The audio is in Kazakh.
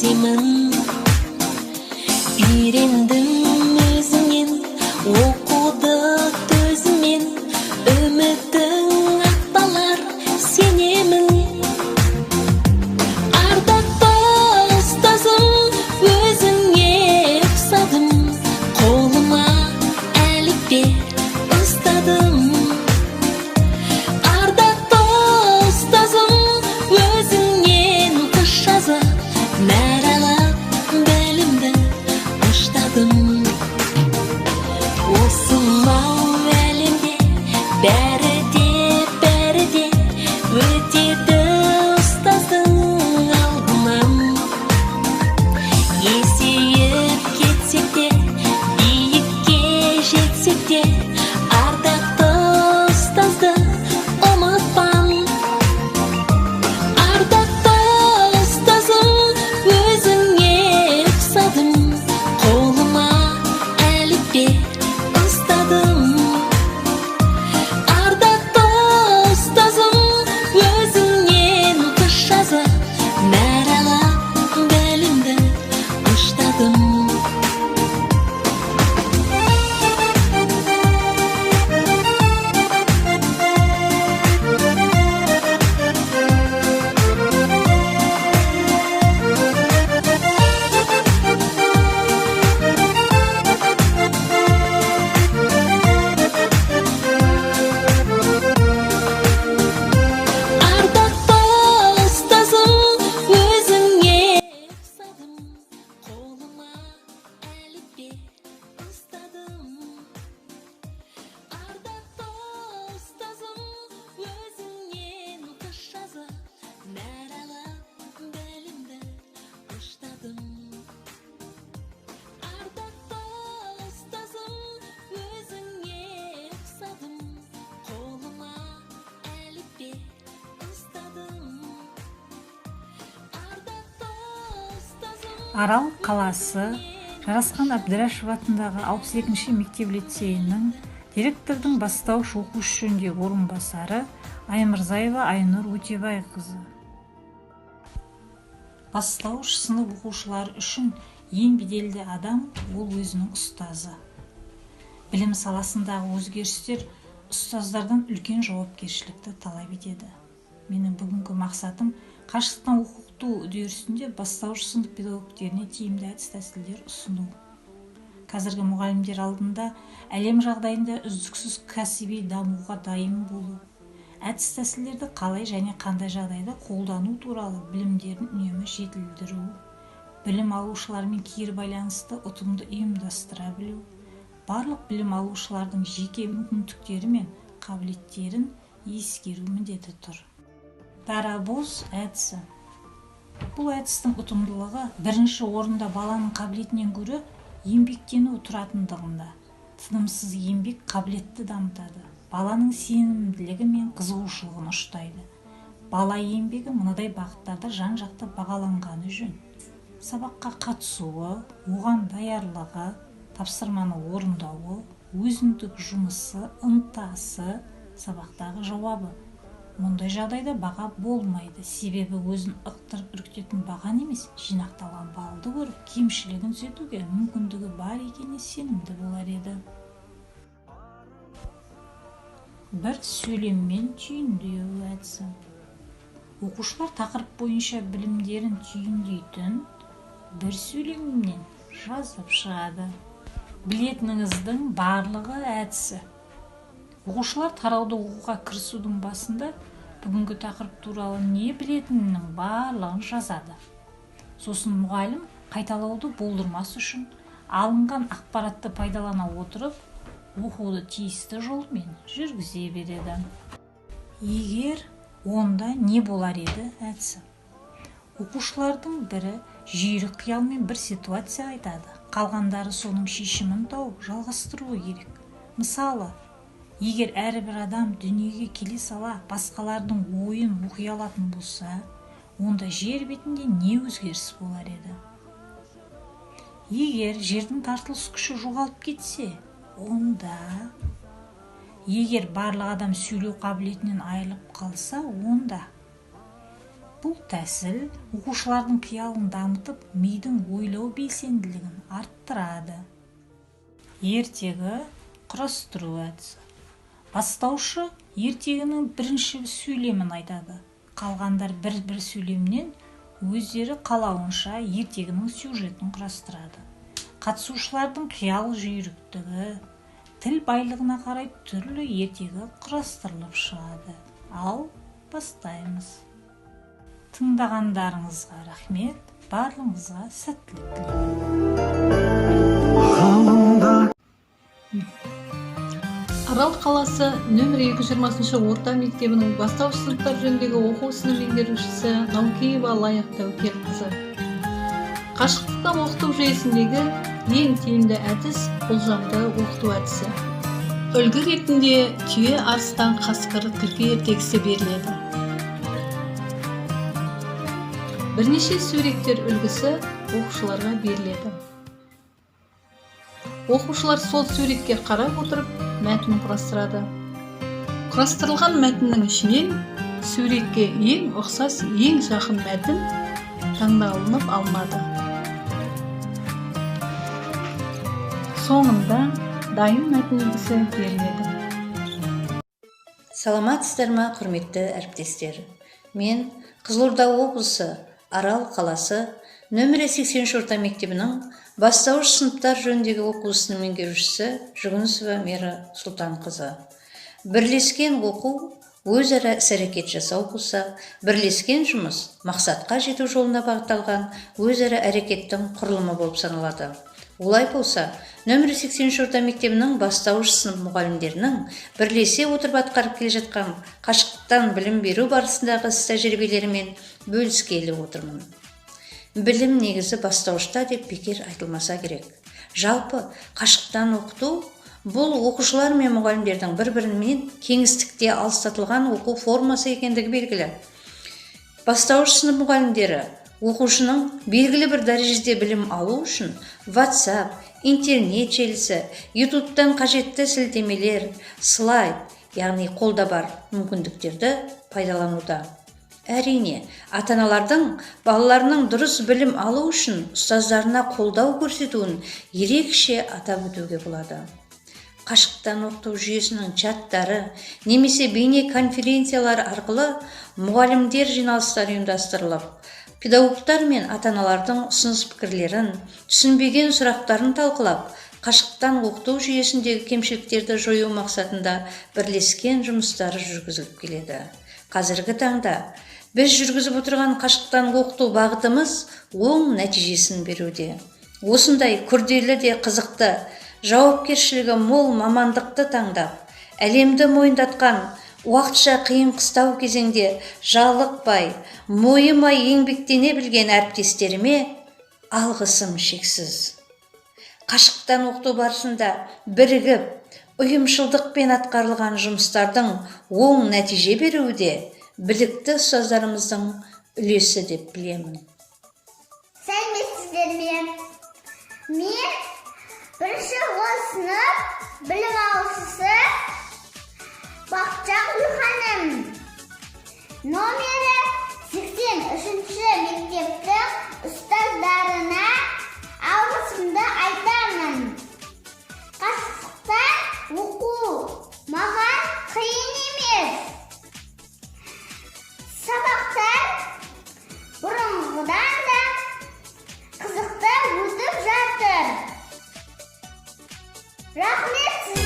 сеземін. Үйрендім өзіңнен, оқуды төзіммен, үмітің ақталар сенемін. Ардақты ұстазым, өзіңе ұқсадым, қолыма әліппе ұстадым. Ардақты ұстазым, өзіңнен қыз жазып, нәралап білімді ұштадым. Осынау әлемде бәрі де өтеді ұстаздың алдынан. Есейіп кетсек те, биікке жетсек те, ардақты ұстазды ұмытпам. Ардақты ұстазым, өзіңе ұқсадым, қолыма әліппе ұстадым. Ардақты ұстазым, өзіңнен қыз жазып, нәралап білімді ұштадым. Ардақты ұстазым, өзіңе ұқсадым, қолыма әліппе ұстадым. Ардақты ұстазым, өзіңнен қыз жазып, нәралап білімді ұштадым. Ардақты ұстазым, өзіңе ұқсадым, қолыма әліппе ұстадым. Ардақты ұстазым. Арал қаласы Жарасқан Әбдірашев атындағы 62-ші мектеп-лицейінің директордың бастауыш оқушы жөніндегі орынбасары Аймырзаева Айнұр Өтебайқызы. Бастауыш сынып оқушылары үшін ең беделді адам ол өзінің ұстазы. Білім саласындағы өзгерістер ұстаздардан үлкен жауапкершілікті талап етеді. Менің бүгінгі мақсатым қашықтан оқыту үдерісінде бастауыш сынып педагогтеріне тиімді әдіс-тәсілдер ұсыну. Қазіргі мұғалімдер алдында әлем жағдайында үздіксіз кәсіби дамуға дайын болу, әдіс-тәсілдерді қалай және қандай жағдайда қолдану туралы білімдерін үнемі жетілдіру, білім алушылармен кері байланысты ұтымды ұйымдастыра білу, барлық білім алушылардың жеке мүмкіндіктері мен қабілеттерін ескеру міндеті тұр. Дарабоз әдісі. Бұл әдістің ұтымдылығы бірінші орында баланың қабілетінен гөрі еңбектену тұратындығында. Тынымсыз еңбек қабілетті дамытады. Баланың сенімділігі мен қызығушылығын ұштайды. Бала еңбегі мынадай бағыттарда жан-жақты бағаланғаны жөн. Сабаққа қатысуы, оған даярлығы, тапсырманы орындауы, өзіндік жұмысы, ынтасы, сабақтағы жауабы. Мұндай жағдайда баға болмайды, себебі өзін ықтырып үркітетін баған емес, жинақталған балды көріп, кемшілігін түзетуге мүмкіндігі бар екеніне сенімді болар еді. Бір сөйлеммен түйіндеу әдісі. Оқушылар тақырып бойынша білімдерін түйіндейтін бір сөйлеммен жазып шығады. Білетініңіздің барлығы әдісі. Оқушылар тарауды оқуға кірісудің басында бүгінгі тақырып туралы не білетінінің барлығын жазады. Сосын мұғалім қайталауды болдырмас үшін алынған ақпаратты пайдалана отырып, оқуды тиісті жолмен жүргізе береді. Егер онда не болар еді әдісі. Оқушылардың бірі жүйрік қиялмен бір ситуация айтады. Қалғандары соның шешімін тауып жалғастыруы керек. Мысалы, егер әрбір адам дүниеге келе сала басқалардың ойын оқи алатын болса, онда жер бетінде не өзгеріс болар еді? Егер жердің тартылыс күші жоғалып кетсе, онда егер барлық адам сөйлеу қабілетінен айырылып қалса, онда Бұл тәсіл оқушылардың қиялын дамытып, мидың ойлау белсенділігін арттырады. Ертегі құрастыру әдісі. Бастаушы ертегінің бірінші сөйлемін айтады. Қалғандар бір сөйлемнен өздері қалауынша ертегінің сюжетін құрастырады. Қатысушылардың қиял жүйріктігі, тіл байлығына қарай түрлі ертегі құрастырылып шығады. Ал бастаймыз. Тыңдағандарыңызға рахмет, барлығыңызға сәттілік тілеймін. Арал қаласы нөмір 220 орта мектебінің бастауыш сыныптар жөніндегі оқу ісінің меңгерушісі Наукеева Лайық Тәукерқызы. Қашықтықтан оқыту жүйесіндегі ең тиімді әдіс болжамды оқыту әдісі. Үлгі ретінде түйе, арыстан, қасқыр, түлкі ертегісі беріледі. Бірнеше суреттер үлгісі оқушыларға беріледі. Оқушылар сол суретке қарап отырып мәтін құрастырады. Құрастырылған мәтіннің ішінен суретке ең ұқсас, ең жақын мәтін таңдалынып алынады. Соңында дайын мәтін үлгісі беріледі. Саламатсыздар ма, құрметті әріптестер? Мен Қызылорда облысы Арал қаласы нөмірі 80 орта мектебінің бастауыш сыныптар жөніндегі оқу ісінің меңгерушісі Жүгінісова Мира Сұлтанқызы. Бірлескен оқу өзара іс-әрекет жасау болса, бірлескен жұмыс мақсатқа жету жолына бағытталған өзара әрекеттің құрылымы болып саналады. Олай болса, нөмірі 80 орта мектебінің бастауыш сынып мұғалімдерінің бірлесе отырып атқарып келе жатқан қашықтан білім беру барысындағы іс-тәжірибелерімен бөліскелі отырмын. Білім негізі бастауышта деп бекер айтылмаса керек. Жалпы, қашықтан оқыту бұл оқушылар мен мұғалімдердің бір-бірімен кеңістікте алыстатылған оқу формасы екендігі белгілі. Бастауыш сынып мұғалімдері оқушының белгілі бір дәрежеде білім алу үшін WhatsApp, интернет желісі, YouTube'дан қажетті сілтемелер, слайд, яғни қолда бар мүмкіндіктерді пайдалануда. Әрине, ата-аналардың балаларының дұрыс білім алу үшін ұстаздарына қолдау көрсетуін ерекше атап өтуге болады. Қашықтан оқыту жүйесінің чаттары немесе бейне конференциялар арқылы мұғалімдер жиналыстары ұйымдастырылып, педагогтар мен ата-аналардың ұсыныс пікірлерін, түсінбеген сұрақтарын талқылап, қашықтан оқыту жүйесіндегі кемшіліктерді жою мақсатында бірлескен жұмыстары жүргізіліп келеді. Қазіргі таңда біз жүргізіп отырған қашықтан оқыту бағытымыз оң нәтижесін беруде. Осындай күрделі де қызықты, жауапкершілігі мол мамандықты таңдап, әлемді мойындатқан уақытша қиын қыстау кезеңде жалықпай, мойымай еңбектене білген әріптестеріме алғысым шексіз. Қашықтан оқыту барысында бірігіп, ұйымшылдықпен атқарылған жұмыстардың оң нәтиже беруде білікті ұстаздарымыздың үлесі деп білемін. Сәлеметсіздер ме? Мен бірінші сынып білім алушысы Бақытжан Гүлханым. Номері 83-ші мектептің ұстаздарына алғысымды айтамын. Қашықтан оқу маған қиын емес. Сабақтар бұрынғыдан да қызықты өтіп жатыр. Рахмет.